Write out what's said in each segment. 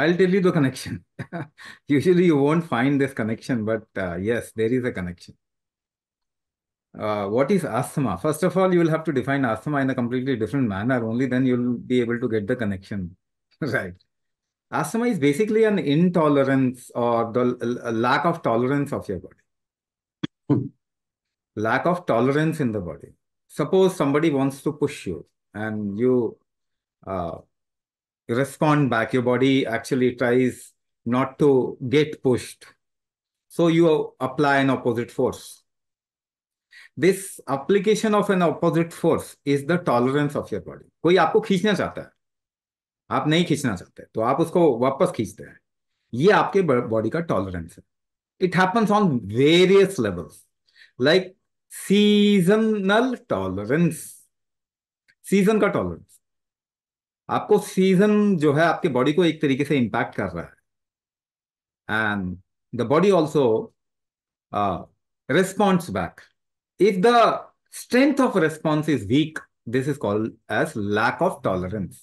I'll tell you the connection. Usually you won't find this connection, but yes, there is a connection. What is asthma? First of all, you will have to define asthma in a completely different manner. Only then you'll be able to get the connection. Right. Asthma is basically an intolerance or the lack of tolerance of your body. Lack of tolerance in the body. Suppose somebody wants to push you and you uh, respond back. Your body actually tries not to get pushed. So you apply an opposite force. This application of an opposite force is the tolerance of your body. कोई आपको खींचना चाहता है, आप नहीं खींचना चाहते तो आप उसको वापस खींचते हैं, ये आपके बॉडी का टॉलरेंस है. It happens on various levels, like seasonal tolerance. Season का टॉलरेंस, आपको सीजन जो है आपके बॉडी को एक तरीके से इंपैक्ट कर रहा है, and the body also responds back. If the strength of response is weak, this is called as lack of tolerance.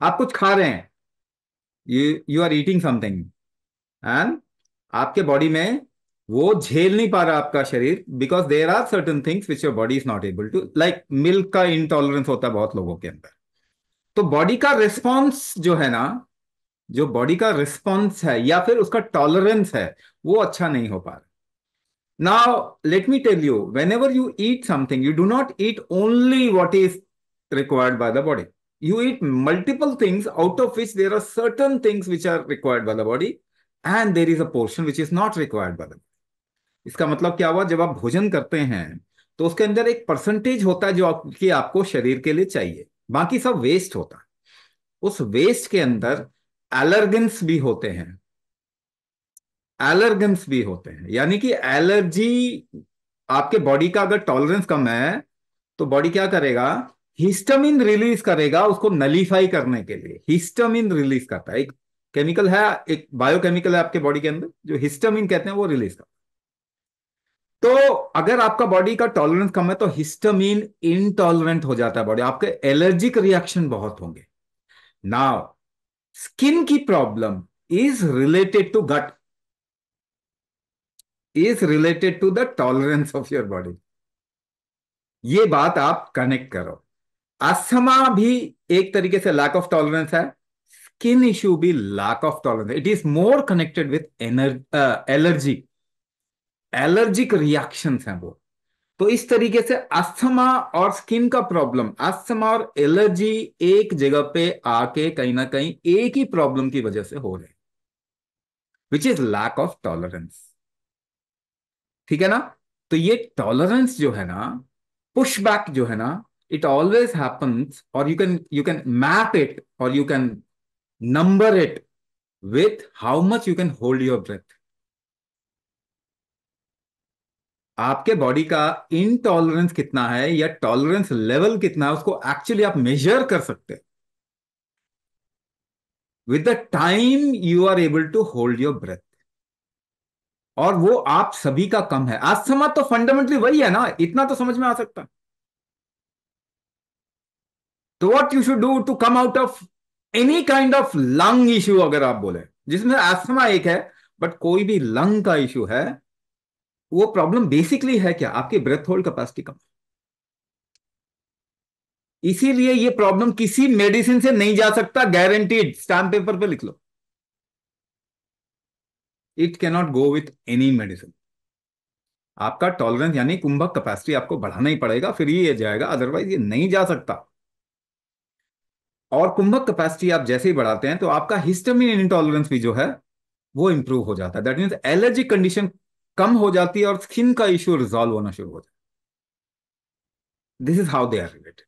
आप कुछ खा रहे हैं, you are eating something, and आपके बॉडी में वो झेल नहीं पा रहा आपका शरीर, because there are certain things which your body is not able to, like milk का intolerance होता है बहुत लोगों के अंदर. तो बॉडी का रिस्पॉन्स जो है ना, जो बॉडी का रिस्पॉन्स है या फिर उसका टॉलरेंस है, वो अच्छा नहीं हो पा रहा. Now, let me tell you, whenever you eat something, you do not eat only what is required by the body. You eat multiple things, out of which there are certain things which are required by the body, and there is a portion which is not required by the body. इसका मतलब क्या हुआ, जब आप भोजन करते हैं तो उसके अंदर एक परसेंटेज होता है जो आपको शरीर के लिए चाहिए, बाकी सब वेस्ट होता है. उस वेस्ट के अंदर एलर्जेंस भी होते हैं. एलर्जेंस भी होते हैं, यानी कि एलर्जी, आपके बॉडी का अगर टॉलरेंस कम है तो बॉडी क्या करेगा, हिस्टामिन रिलीज करेगा उसको नलीफाई करने के लिए. हिस्टामिन रिलीज करता है, एक केमिकल है, एक बायोकेमिकल है आपके बॉडी के अंदर जो हिस्टामिन कहते हैं, वो रिलीज करता है. तो अगर आपका बॉडी का टॉलरेंस कम है तो हिस्टामिन इनटॉलरेंट हो जाता है बॉडी, आपके एलर्जिक रिएक्शन बहुत होंगे. नाउ स्किन की problem is related to gut, is related to the tolerance of your body. ये बात आप कनेक्ट करो. अस्थमा भी एक तरीके से लैक ऑफ टॉलरेंस है, स्किन इश्यू भी lack of tolerance. It is more connected with allergy, allergic reactions हैं वो. तो इस तरीके से अस्थमा और स्किन का प्रॉब्लम, अस्थमा और एलर्जी एक जगह पे आके कहीं ना कहीं एक ही प्रॉब्लम की वजह से हो रहे हैं, which is lack of tolerance. ठीक है ना. तो ये टॉलरेंस जो है ना, पुश बैक जो है ना, इट ऑलवेज हैपन्स, और यू कैन मैप इट और you can number it with how much you can hold your breath. आपके बॉडी का इनटॉलरेंस कितना है या टॉलरेंस लेवल कितना है, उसको एक्चुअली आप मेजर कर सकते हैं with the time you are able to hold your breath. और वो आप सभी का कम है. अस्थमा तो फंडामेंटली वही है ना, इतना तो समझ में आ सकता. तो what you should do to come out of any kind of lung issue, अगर आप बोले जिसमें अस्थमा एक है बट कोई भी लंग का इश्यू है, वो प्रॉब्लम बेसिकली है क्या, आपकी ब्रेथ होल्ड कैपेसिटी कम. इसीलिए ये प्रॉब्लम किसी मेडिसिन से नहीं जा सकता, गारंटीड. स्टैम्प पेपर पे लिख लो, it cannot go with any medicine. आपका टॉलरेंस यानी कुंभक कैपेसिटी आपको बढ़ाना ही पड़ेगा, फिर ये जाएगा, अदरवाइज ये नहीं जा सकता. और कुंभक कैपेसिटी आप जैसे ही बढ़ाते हैं तो आपका हिस्टामिन इंटॉलरेंस भी जो है वो इंप्रूव हो जाता है. दैट मीन्स एलर्जी कंडीशन कम हो जाती है और स्किन का इश्यू रिजॉल्व होना शुरू हो जाता है. This is how they are related.